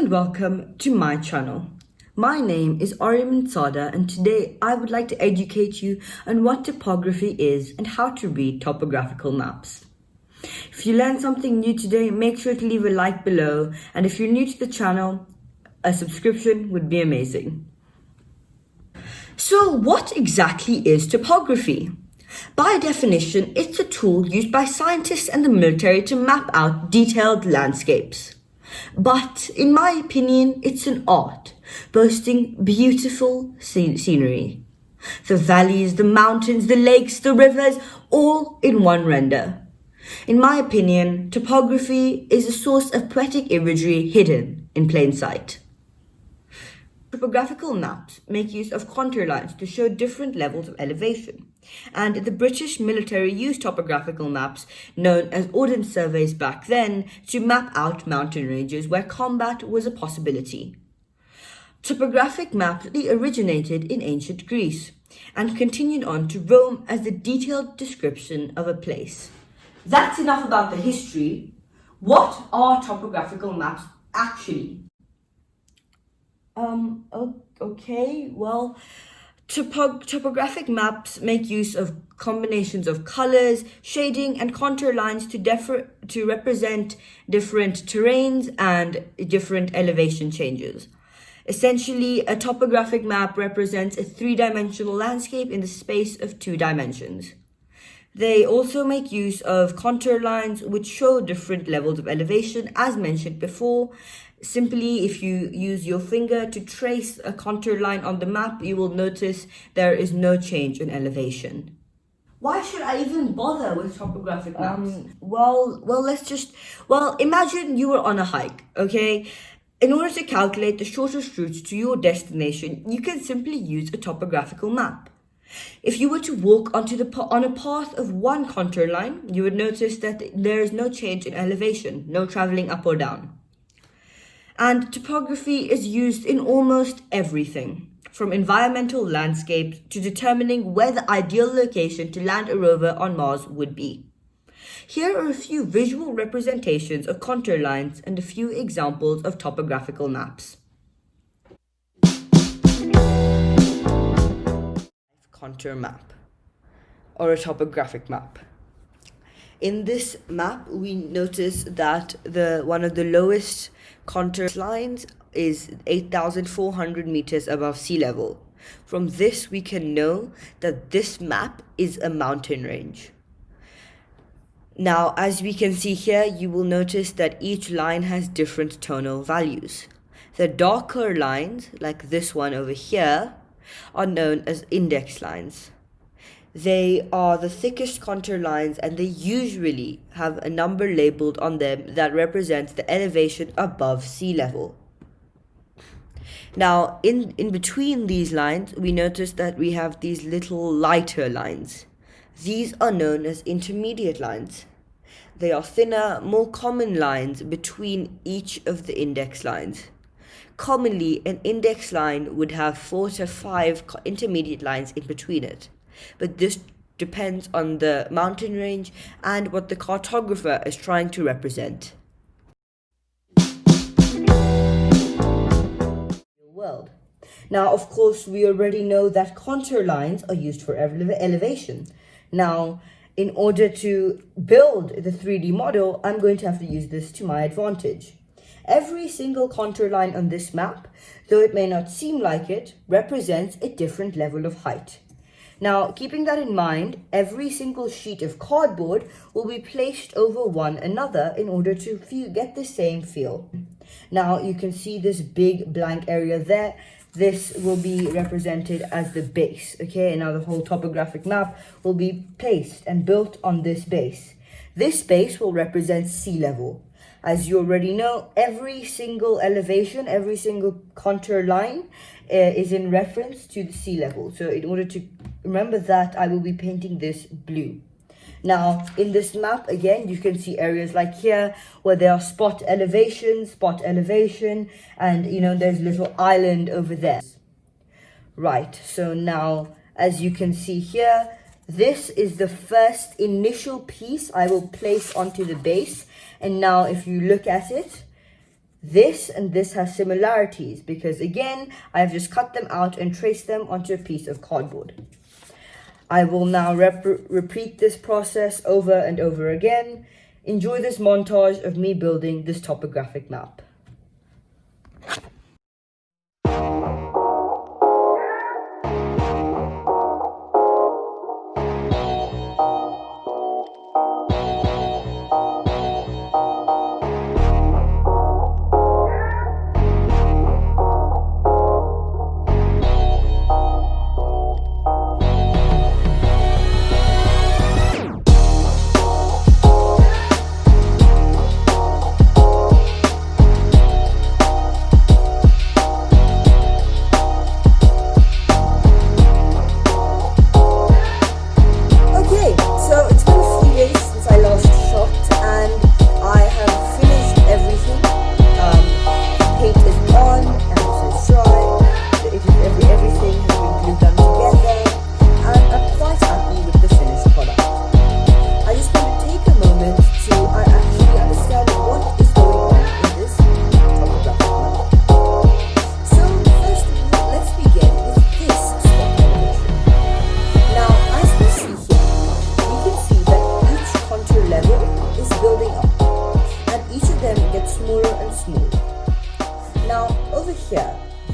and welcome to my channel. My name is Aryaman Sada and today I would like to educate you on what topography is and how to read topographical maps. If you learned something new today, make sure to leave a like below, and if you're new to the channel, a subscription would be amazing. So what exactly is topography? By definition, it's a tool used by scientists and the military to map out detailed landscapes. But in my opinion, it's an art, boasting beautiful scenery. The valleys, the mountains, the lakes, the rivers, all in one render. In my opinion, topography is a source of poetic imagery hidden in plain sight. Topographical maps make use of contour lines to show different levels of elevation, and the British military used topographical maps, known as ordnance surveys back then, to map out mountain ranges where combat was a possibility. Topographic maps originated in ancient Greece and continued on to Rome as the detailed description of a place. That's enough about the history. What are topographical maps actually? Okay, well, topographic maps make use of combinations of colors, shading, and contour lines to represent different terrains and different elevation changes. Essentially, a topographic map represents a three-dimensional landscape in the space of 2 dimensions. They also make use of contour lines which show different levels of elevation, as mentioned before. Simply, if you use your finger to trace a contour line on the map, you will notice there is no change in elevation. Why should I even bother with topographic maps? Imagine you were on a hike, okay? In order to calculate the shortest route to your destination, you can simply use a topographical map. If you were to walk on a path of one contour line, you would notice that there is no change in elevation, no traveling up or down. And topography is used in almost everything, from environmental landscapes to determining where the ideal location to land a rover on Mars would be. Here are a few visual representations of contour lines and a few examples of topographical maps. Contour map or a topographic map. In this map, we notice that one of the lowest contour lines is 8,400 meters above sea level. From this, we can know that this map is a mountain range. Now, as we can see here, you will notice that each line has different tonal values. The darker lines, like this one over here, are known as index lines. They are the thickest contour lines and they usually have a number labeled on them that represents the elevation above sea level. Now, in between these lines, we notice that we have these little lighter lines. These are known as intermediate lines. They are thinner, more common lines between each of the index lines. Commonly, an index line would have 4 to 5 intermediate lines in between it. But this depends on the mountain range and what the cartographer is trying to represent. World. Now, of course, we already know that contour lines are used for elevation. Now, in order to build the 3D model, I'm going to have to use this to my advantage. Every single contour line on this map, though it may not seem like it, represents a different level of height. Now, keeping that in mind, every single sheet of cardboard will be placed over one another in order to get the same feel. Now, you can see this big blank area there. This will be represented as the base, okay? And now the whole topographic map will be placed and built on this base. This base will represent sea level. As you already know, every single elevation, every single contour line is in reference to the sea level. So in order to remember that, I will be painting this blue. Now, in this map, again, you can see areas like here where there are spot elevation, and, there's a little island over there. Right, so now, as you can see here, this is the first initial piece I will place onto the base. And now, if you look at it, This and this has similarities because, again, I've just cut them out and traced them onto a piece of cardboard. I will now repeat this process over and over again. Enjoy this montage of me building this topographic map.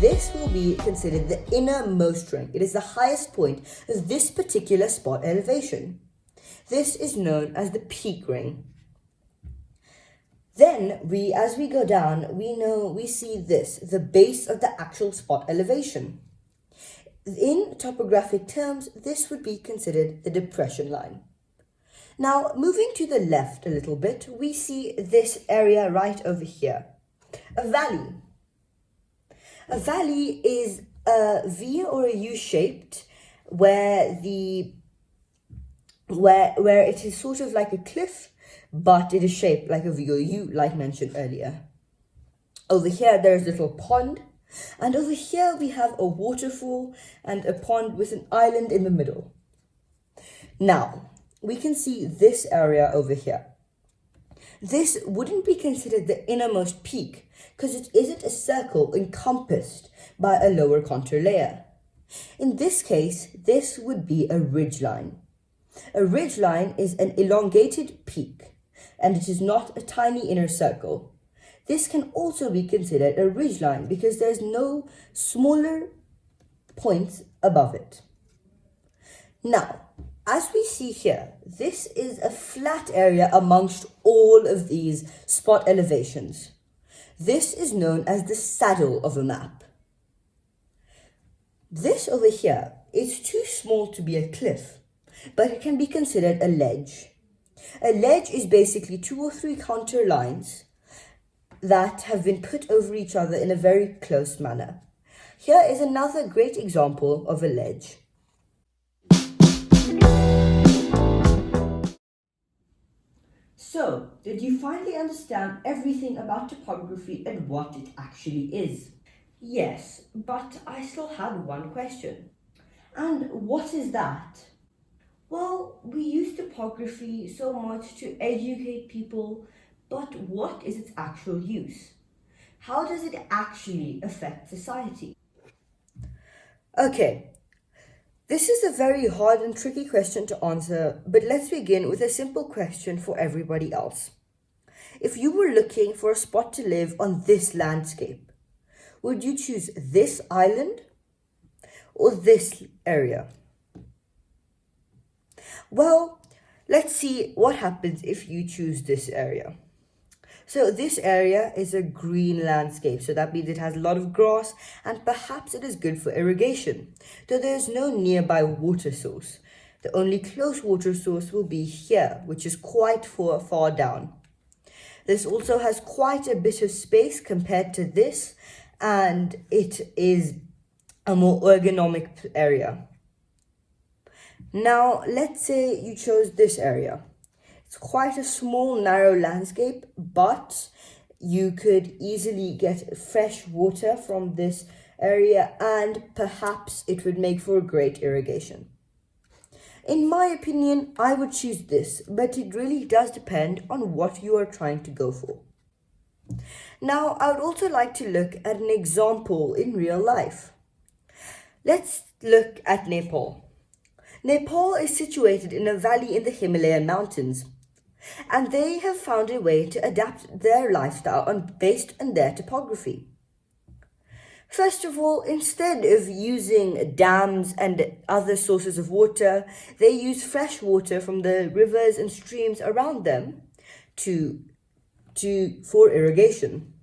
This will be considered the innermost ring. It is the highest point of this particular spot elevation. This is known as the peak ring. Then as we go down, we see this, the base of the actual spot elevation. In topographic terms, this would be considered the depression line. Now, moving to the left a little bit, we see this area right over here, a valley. A valley is a V or a U shaped where it is sort of like a cliff, but it is shaped like a V or U, like mentioned earlier. Over here, there's a little pond, and over here we have a waterfall and a pond with an island in the middle. Now, we can see this area over here. This wouldn't be considered the innermost peak because it isn't a circle encompassed by a lower contour layer. In this case, this would be a ridgeline. A ridgeline is an elongated peak, and it is not a tiny inner circle. This can also be considered a ridgeline because there's no smaller points above it. Now, as we see here, this is a flat area amongst all of these spot elevations. This is known as the saddle of a map. This over here is too small to be a cliff, but it can be considered a ledge. A ledge is basically 2 or 3 contour lines that have been put over each other in a very close manner. Here is another great example of a ledge. So, did you finally understand everything about topography and what it actually is? Yes, but I still had one question. And what is that? Well, we use topography so much to educate people, but what is its actual use? How does it actually affect society? Okay, this is a very hard and tricky question to answer, but let's begin with a simple question for everybody else. If you were looking for a spot to live on this landscape, would you choose this island or this area? Well, let's see what happens if you choose this area. So this area is a green landscape, so that means it has a lot of grass and perhaps it is good for irrigation, though there is no nearby water source. The only close water source will be here, which is quite far down. This also has quite a bit of space compared to this, and it is a more ergonomic area. Now, let's say you chose this area. It's quite a small, narrow landscape, but you could easily get fresh water from this area and perhaps it would make for great irrigation. In my opinion, I would choose this, but it really does depend on what you are trying to go for. Now, I would also like to look at an example in real life. Let's look at Nepal. Nepal is situated in a valley in the Himalayan mountains, and they have found a way to adapt their lifestyle based on their topography. First of all, instead of using dams and other sources of water, they use fresh water from the rivers and streams around them for irrigation.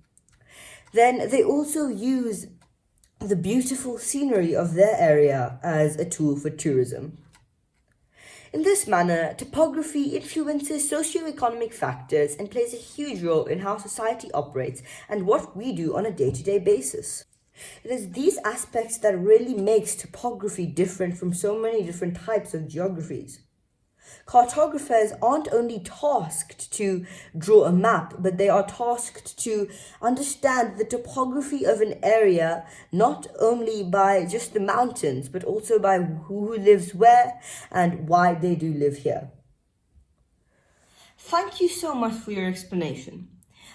Then they also use the beautiful scenery of their area as a tool for tourism. In this manner, topography influences socioeconomic factors and plays a huge role in how society operates and what we do on a day-to-day basis. It is these aspects that really makes topography different from so many different types of geographies. Cartographers aren't only tasked to draw a map, but they are tasked to understand the topography of an area, not only by just the mountains, but also by who lives where and why they do live here. Thank you so much for your explanation.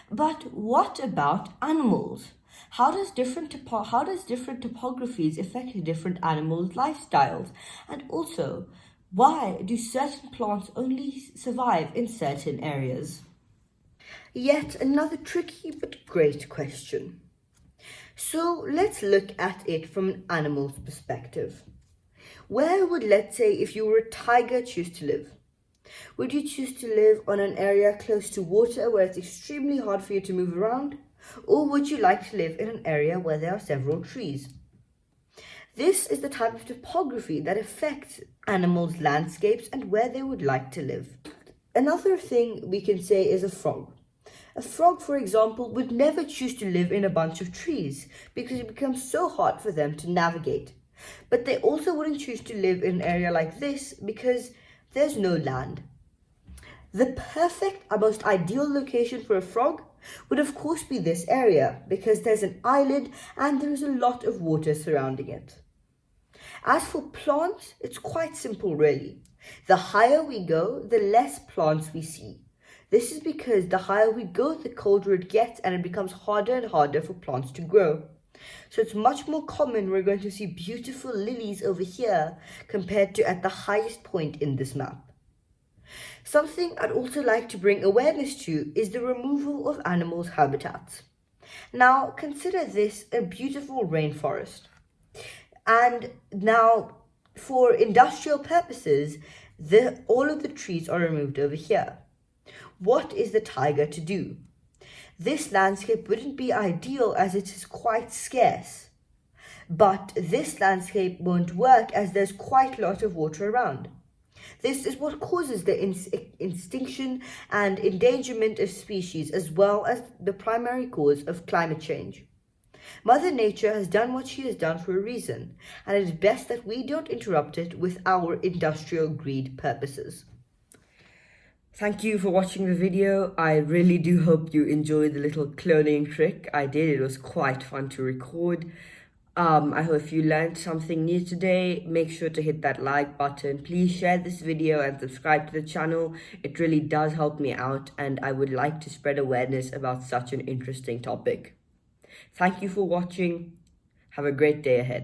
But what about animals? How does different topographies affect different animals' lifestyles? And also, why do certain plants only survive in certain areas? Yet another tricky but great question. So let's look at it from an animal's perspective. Where would, let's say, if you were a tiger, choose to live? Would you choose to live on an area close to water where it's extremely hard for you to move around? Or would you like to live in an area where there are several trees? This is the type of topography that affects animals' landscapes and where they would like to live. Another thing we can say is a frog. A frog, for example, would never choose to live in a bunch of trees because it becomes so hard for them to navigate. But they also wouldn't choose to live in an area like this because there's no land. The perfect, most ideal location for a frog would of course be this area because there's an island and there's a lot of water surrounding it. As for plants, it's quite simple really. The higher we go, the less plants we see. This is because the higher we go, the colder it gets and it becomes harder and harder for plants to grow. So it's much more common we're going to see beautiful lilies over here compared to at the highest point in this map. Something I'd also like to bring awareness to is the removal of animals' habitats. Now, consider this a beautiful rainforest. And now, for industrial purposes, all of the trees are removed over here. What is the tiger to do? This landscape wouldn't be ideal as it is quite scarce. But this landscape won't work as there's quite a lot of water around. This is what causes the extinction and endangerment of species as well as the primary cause of climate change. Mother Nature has done what she has done for a reason, and it is best that we don't interrupt it with our industrial greed purposes. Thank you for watching the video. I really do hope you enjoyed the little cloning trick I did. It was quite fun to record. I hope you learned something new today. Make sure to hit that like button. Please share this video and subscribe to the channel. It really does help me out and I would like to spread awareness about such an interesting topic. Thank you for watching. Have a great day ahead.